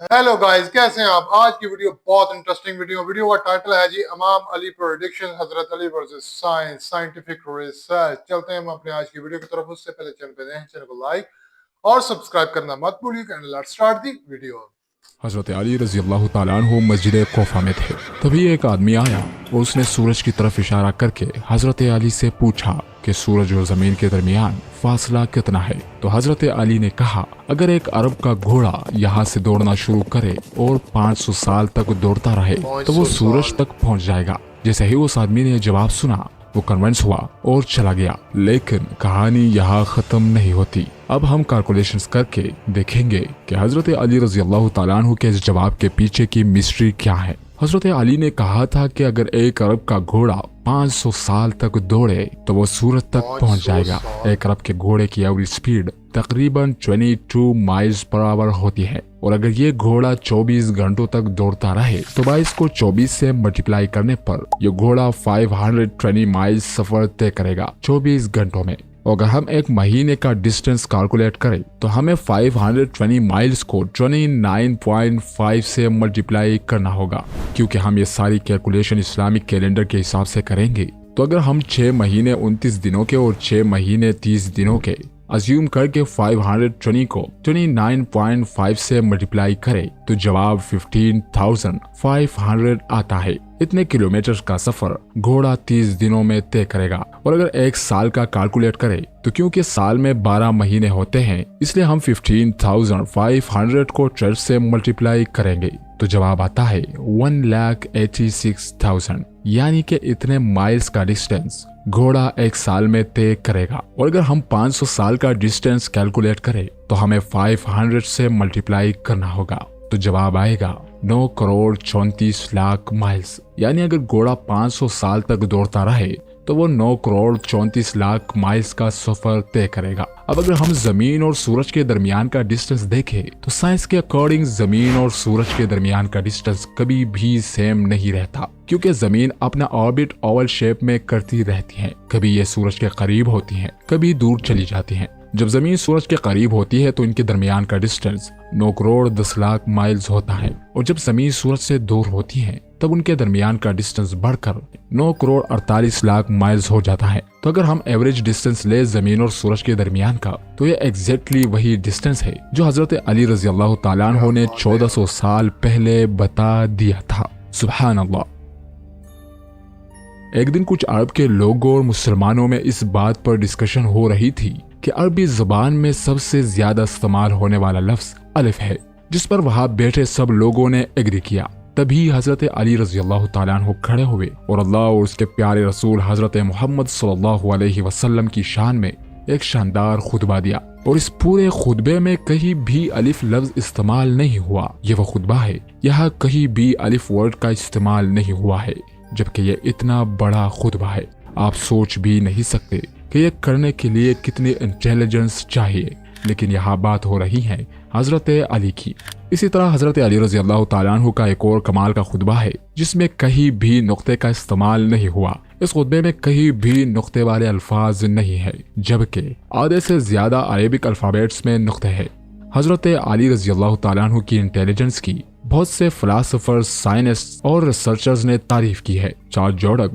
Hello guys, कैसे हैं आप। आज की वीडियो बहुत इंटरेस्टिंग वीडियो का टाइटल है जी इमाम अली प्रेडिक्शन, हजरत Ali versus science, scientific research. चलते हैं हम अपने आज की वीडियो की तरफ। उससे पहले चैनल पे नए हैं, चैनल को लाइक और सब्सक्राइब करना मत भूलिएगा। Let's start the video. हज़रत अली रज़ी अल्लाह ताला अन्हु मस्जिद कोफा में थे। तभी एक आदमी आया और उसने सूरज की तरफ इशारा करके हज़रत अली से पूछा कि सूरज और ज़मीन के दरमियान फासला कितना है। तो हज़रत अली ने कहा, अगर एक अरब का घोड़ा यहाँ से दौड़ना शुरू करे और 500 साल तक दौड़ता रहे तो वो सूरज तक पहुँच जाएगा। जैसे ही उस आदमी ने जवाब सुना वो कन्विंस हुआ और चला गया। लेकिन कहानी यहाँ खत्म नहीं होती। अब हम कैलकुलेशंस करके देखेंगे कि हजरत अली रजी अल्लाह ताला अन्हु के इस जवाब के पीछे की मिस्ट्री क्या है। हजरत अली ने कहा था कि अगर एक अरब का घोड़ा 500 साल तक दौड़े तो वो सूरज तक पहुंच जाएगा। एक अरब के घोड़े की एवरेज स्पीड तकरीबन 22 माइल्स पर आवर होती है और अगर ये घोड़ा 24 घंटों तक दौड़ता रहे तो 22 को 24 से मल्टीप्लाई करने पर ये घोड़ा 520 माइल्स सफर तय करेगा 24 घंटों में। और अगर हम एक महीने का डिस्टेंस कैलकुलेट करें तो हमें 520 माइल्स को 29.5 से मल्टीप्लाई करना होगा। क्योंकि हम ये सारी कैलकुलेशन इस्लामिक कैलेंडर के हिसाब से करेंगे तो अगर हम 6 महीने 29 दिनों के और 6 महीने 30 दिनों के अज्यूम करके 520 को 29.5 से मल्टीप्लाई करें तो जवाब 15,500 आता है। इतने किलोमीटर का सफर घोड़ा 30 दिनों में तय करेगा। और अगर एक साल का कैलकुलेट करें तो क्योंकि साल में 12 महीने होते हैं इसलिए हम 15,500 को 12 से मल्टीप्लाई करेंगे तो जवाब आता है 1,86,000। यानी कि इतने माइल्स का डिस्टेंस घोड़ा एक साल में तय करेगा। और अगर हम 500 साल का डिस्टेंस कैलकुलेट करें तो हमें 500 से मल्टीप्लाई करना होगा तो जवाब आएगा 9,34,00,000 माइल्स। यानी अगर घोड़ा 500 साल तक दौड़ता रहे तो वो 9,34,00,000 माइल्स का सफर तय करेगा। अब अगर हम जमीन और सूरज के दरमियान का डिस्टेंस देखें तो साइंस के अकॉर्डिंग जमीन और सूरज के दरमियान का डिस्टेंस कभी भी सेम नहीं रहता। क्योंकि जमीन अपना ऑर्बिट ओवल शेप में करती रहती है। कभी ये सूरज के करीब होती है, कभी दूर चली जाती है। जब जमीन सूरज के करीब होती है तो इनके दरमियान का डिस्टेंस 9,10,00,000 माइल्स होता है और जब जमीन सूरज से दूर होती है तब उनके दरमियान का डिस्टेंस बढ़कर 9,48,00,000 माइल्स हो जाता है। तो अगर हम एवरेज डिस्टेंस ले जमीन और सूरज के दरमियान का तो ये एग्जैक्टली वही डिस्टेंस है जो हजरत अली रजी अल्लाह ताला अन्हु ने 1400 साल पहले बता दिया था। सुभान अल्लाह। एक दिन कुछ अरब के लोगों और मुसलमानों में इस बात पर डिस्कशन हो रही थी कि अरबी जबान में सबसे ज्यादा इस्तेमाल होने वाला लफ्ज अलिफ है, जिस पर वहां बैठे सब लोगों ने एग्री किया। तभी हजरत अली रजी अल्लाह ताला अन्हु खड़े हुए और अल्लाह और उसके प्यारे रसूल हजरत मोहम्मद सल्लल्लाहु अलैहि वसल्लम की शान में एक शानदार खुतबा दिया। और इस पूरे खुतबे में कहीं भी अलिफ लफ्ज इस्तेमाल नहीं हुआ। ये वो खुतबा है यहाँ कहीं भी अलिफ वर्ड का इस्तेमाल नहीं हुआ है, जबकि ये इतना बड़ा खुतबा है। आप सोच भी नहीं सकते कि ये करने के लिए कितनी इंटेलिजेंस चाहिए। लेकिन यहाँ बात हो रही है हजरत अली की। इसी तरह हजरत अली रजी अल्लाह ताला अन्हु का एक और कमाल का खुतबा है जिसमें कहीं भी नुक्ते का इस्तेमाल नहीं हुआ। इस खुतबे में कहीं भी नुक्ते वाले अल्फाज नहीं है, जबकि आधे से ज्यादा अरेबिक अल्फाबेट्स में नुक्ते हैं। हजरत अली रजी अल्लाह ताला अन्हु की इंटेलिजेंस की बहुत से फिलोसोफर्स, साइंटिस्ट और रिसर्चर्स ने तारीफ की है। चार्ल्स जोडक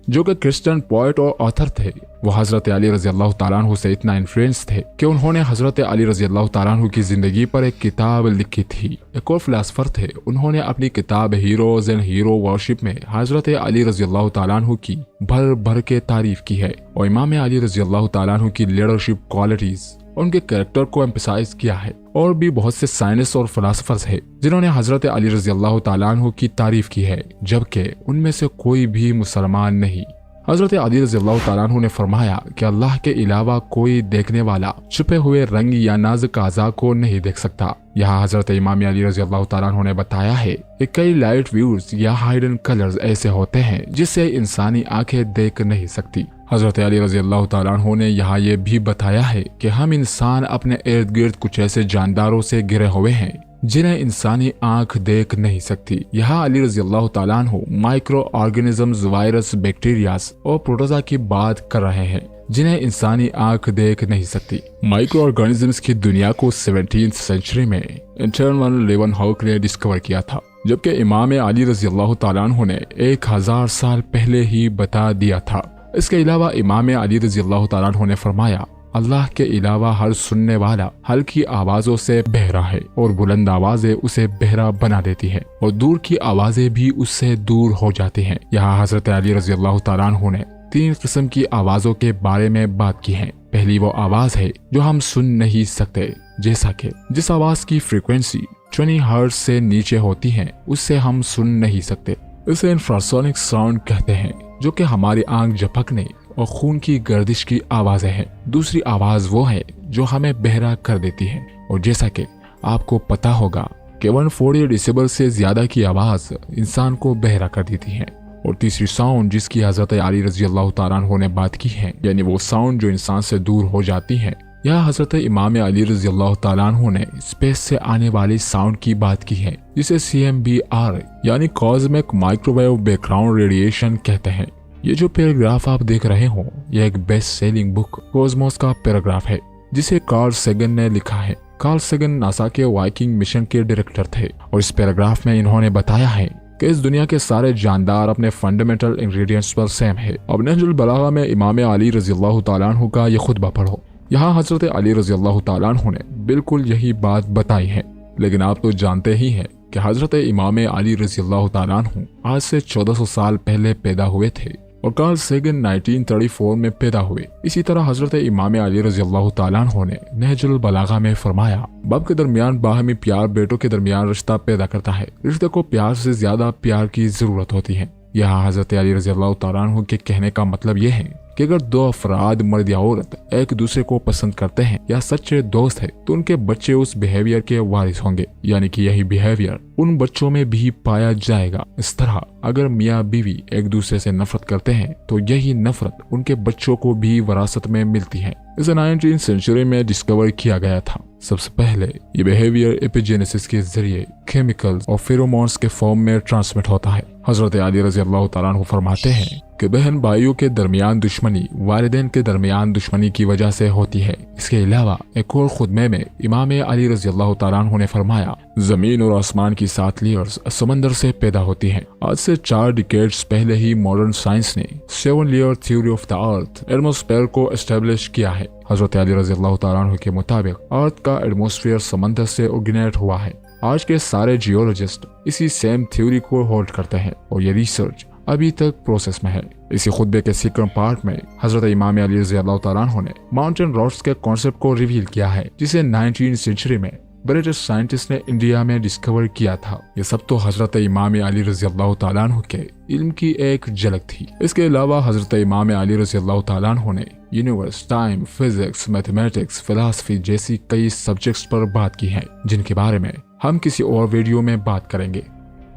जो कि क्रिश्चियन पोएट और ऑथर थे, वो हजरत अली रजी अल्लाह ताला अन्हु से इतना इन्फ्लुएंस थे कि उन्होंने हजरत अली रजी अल्लाह ताला अन्हु की जिंदगी पर एक किताब लिखी थी। एक और फिलोसोफर थे, उन्होंने अपनी किताब हीरोज एंड हीरो वर्शिप में हजरत अली रजी अल्लाह ताला अन्हु की भर भर के तारीफ की है और इमाम अली रजी अल्लाह ताला अन्हु की लीडरशिप क्वालिटीज उनके कैरेक्टर को एम्फसाइज किया है। और भी बहुत से साइंटिस्ट और फिलोसोफर्स हैं जिन्होंने हजरत अली रजी अल्लाह ताला अन्हु की तारीफ की है, जबकि उनमें से कोई भी मुसलमान नहीं। हजरत अली रजी अल्लाह ताला अन्हु ने फरमाया कि अल्लाह के अलावा कोई देखने वाला छुपे हुए रंग या नाजुक आज़ा को नहीं देख सकता। यहाँ हजरत इमाम अली रजी अल्लाह ताला अन्हु ने बताया है कि कई लाइट व्यूज या हाइडन कलर्स ऐसे होते हैं जिससे इंसानी आंखें देख नहीं सकती। हजरत अली रजी अल्लाह ताला अन्हु ने यहाँ ये भी बताया है कि हम इंसान अपने इर्द गिर्द कुछ ऐसे जानदारों से घिरे हुए हैं जिन्हें इंसानी आंख देख नहीं सकती। यहाँ अली रजी अल्लाह ताला अन्हु माइक्रो ऑर्गेनिजम्स, वायरस, बैक्टीरियाज और प्रोटोजा की बात कर रहे हैं जिन्हें इंसानी आंख देख नहीं सकती। माइक्रो ऑर्गेनिजम्स की दुनिया को 17th सेंचुरी में इंटरनल लेवन हॉक ने डिस्कवर किया था, जबकि इमाम अली रजी अल्लाह तआला अन्हु ने 1000 साल पहले ही बता दिया था। इसके अलावा इमाम अली रजी अल्लाह तआला अन्हु ने फरमाया, अल्लाह के अलावा हर सुनने वाला हल्की आवाजों से बहरा है और बुलंद आवाजें उसे बहरा बना देती है और दूर की आवाजें भी उससे दूर हो जाती हैं। यहाँ हजरत अली रजी अल्लाह तआला अन्हु ने 3 किस्म की आवाजों के बारे में बात की है। पहली वो आवाज है जो हम सुन नहीं सकते, जैसा कि जिस आवाज की फ्रीक्वेंसी 20 हर्ट्ज से नीचे होती है उससे हम सुन नहीं सकते। इसे इंफ्रासोनिक साउंड कहते हैं, जो कि हमारी आंख झपकने और खून की गर्दिश की आवाजें हैं। दूसरी आवाज वो है जो हमें बहरा कर देती है, और जैसा कि आपको पता होगा कि 140 डेसिबल से ज्यादा की आवाज इंसान को बहरा कर देती है। और तीसरी साउंड जिसकी हजरत अली रजी अल्लाह तआला अन्हु ने बात की है, यानी वो साउंड जो इंसान से दूर हो जाती है, या हजरत इमाम अली रजी अल्लाह तआला अन्हु ने स्पेस से आने वाली साउंड की बात की है, जिसे CMBR यानी कॉस्मिक माइक्रोवेव बैकग्राउंड रेडिएशन कहते हैं। ये जो पैराग्राफ आप देख रहे हो, यह एक बेस्ट सेलिंग बुक कॉस्मोस का पैराग्राफ है, जिसे कार्ल सेगन ने लिखा है। कार्ल सेगन नासा के वाइकिंग मिशन के डायरेक्टर थे, और इस पैराग्राफ में इन्होंने बताया है कि इस दुनिया के सारे जानदार अपने फंडामेंटल इंग्रेडिएंट्स पर सेम है। अब नहजुल बलागा में इमाम अली रजी अल्लाह तआला अन्हु का ये खुतबा पढ़ो। यहाँ हजरत अली रजी अल्लाह तआला अन्हु ने बिल्कुल यही बात बताई है। लेकिन आप तो जानते ही हैं कि हजरत इमाम अली रजी अल्लाह तआला अन्हु आज से 1400 साल पहले पैदा हुए थे, और कार्ल सेगन 1934 में पैदा हुए। इसी तरह हजरत इमाम अली रजी अल्लाह तआला अन्हु ने नहजुल बलागा में फरमाया, बाप के दरमियान बाहमी प्यार बेटों के दरमियान रिश्ता पैदा करता है। रिश्ते को प्यार से ज्यादा प्यार की जरूरत होती है। यहाँ हजरत अली रजी अल्लाह तआला अन्हु के कहने का मतलब यह है कि अगर दो अफराद मर्द या औरत एक दूसरे को पसंद करते हैं या सच्चे दोस्त है, तो उनके बच्चे उस बिहेवियर के वारिस होंगे, यानी कि यही बिहेवियर उन बच्चों में भी पाया जाएगा। इस तरह अगर मियाँ बीवी एक दूसरे से नफरत करते हैं, तो यही नफरत उनके बच्चों को भी विरासत में मिलती है। इसे 19th सेंचुरी में डिस्कवर किया गया था। सबसे पहले ये बिहेवियर एपिजेनेसिस के जरिए केमिकल्स और फेरोमोन्स के फॉर्म में ट्रांसमिट होता है। हजरत अली रजी अल्लाह तआला अन्हु फरमाते हैं कि बहन भाइयों के दरमियान दुश्मनी वालिदैन के दरमियान दुश्मनी की वजह से होती है। इसके अलावा एक और खुतबे में इमाम अली रजी अल्लाह तआला अन्हु ने फरमाया, जमीन और आसमान की 7 लेयर्स समंदर से पैदा होती हैं। आज से 4 डिकेड्स पहले ही मॉडर्न साइंस ने 7 layer theory of the earth atmosphere को एस्टेब्लिश किया है। हजरत अली रजी अल्लाह तआला अन्हु के मुताबिक अर्थ का एटमॉस्फेयर समंदर से ओरिजिनेट हुआ है। आज के सारे जियोलॉजिस्ट इसी सेम थ्योरी को होल्ड करते हैं, और ये रिसर्च अभी तक प्रोसेस में है। इसी खुतबे के सेकंड पार्ट में हजरत इमाम अली रजी अल्लाह तआला अन्हु ने माउंटेन रॉड्स के कॉन्सेप्ट को रिवील किया है, जिसे 19th सेंचुरी में ब्रिटिश साइंटिस्ट ने इंडिया में डिस्कवर किया था। ये सब तो हजरत इमाम अली रजी अल्लाह तआला अन्हु के इल्म की एक झलक थी। इसके अलावा हजरत इमाम अली रजी अल्लाह तआला अन्हु ने universe, time, physics, mathematics, philosophy जैसी कई सब्जेक्ट्स पर बात की है, जिनके बारे में हम किसी और वीडियो में बात करेंगे।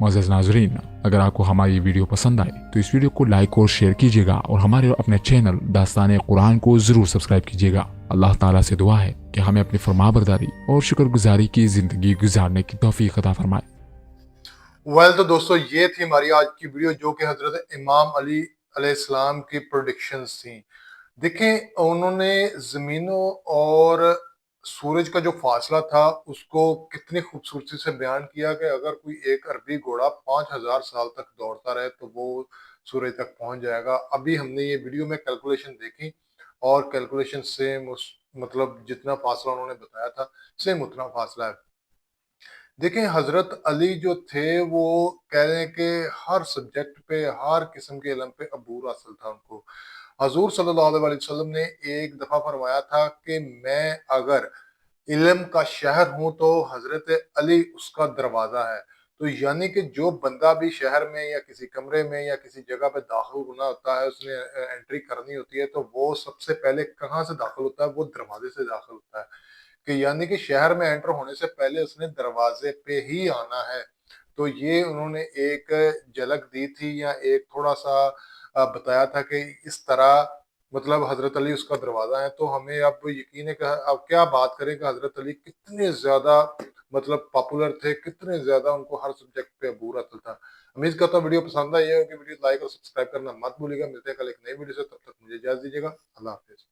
मोअज़्ज़ज़ नाज़रीन, अगर आपको हमारी वीडियो पसंद आए तो इस वीडियो को लाइक और शेयर कीजिएगा, और हमारे अपने चैनल दास्तान कुरान को जरूर सब्सक्राइब कीजिएगा। अल्लाह ताला से दुआ है कि हमें अपनी फरमाबरदारी और शुक्रगुजारी की जिंदगी गुजारने की तौफीक अता फरमाए। तो दोस्तों, ये थी हमारी आज की वीडियो, जो कि हजरत इमाम अली अलैहिस्सलाम की प्रेडिक्शंस थी। देखें, उन्होंने जमीनों और सूरज का जो फासला था उसको कितनी खूबसूरती से बयान किया कि अगर कोई एक अरबी घोड़ा 5000 साल तक दौड़ता रहे तो वो सूरज तक पहुंच जाएगा। अभी हमने ये वीडियो में कैलकुलेशन देखी, और कैलकुलेशन सेम, उस मतलब जितना फासला उन्होंने बताया था सेम उतना फासला है। देखें, हजरत अली जो थे वो कह रहे हैं कि हर सब्जेक्ट पे, हर किस्म के इल्म पे अबूर हासिल था उनको। हजूर सल्लल्लाहु अलैहि वसल्लम ने एक दफा फरमाया था कि मैं अगर इल्म का शहर हूं तो हजरत अली उसका दरवाजा है। तो यानी कि जो बंदा भी शहर में या किसी कमरे में या किसी जगह पे दाखिल होना होता है, उसने एंट्री करनी होती है, तो वो सबसे पहले कहाँ से दाखिल होता है? वो दरवाजे से दाखिल होता है। कि यानी कि शहर में एंटर होने से पहले उसने दरवाजे पे ही आना है। तो ये उन्होंने एक झलक दी थी, या एक थोड़ा सा बताया था कि इस तरह मतलब हजरत अली उसका दरवाजा है। तो हमें अब यकीन है कि अब क्या बात करें कि हजरत अली कितने ज्यादा مطلب پاپولر تھے، کتنے زیادہ ان کو ہر سبجیکٹ پہ عبور حاصل تھا۔ امید کرتا ہوں ویڈیو پسند آئی ہے کہ ویڈیو لائک اور سبسکرائب کرنا مت بھولیے گا۔ ملتے ہیں کل ایک نئی ویڈیو سے، تب تک مجھے اجازت دیجیے گا۔ اللہ حافظ۔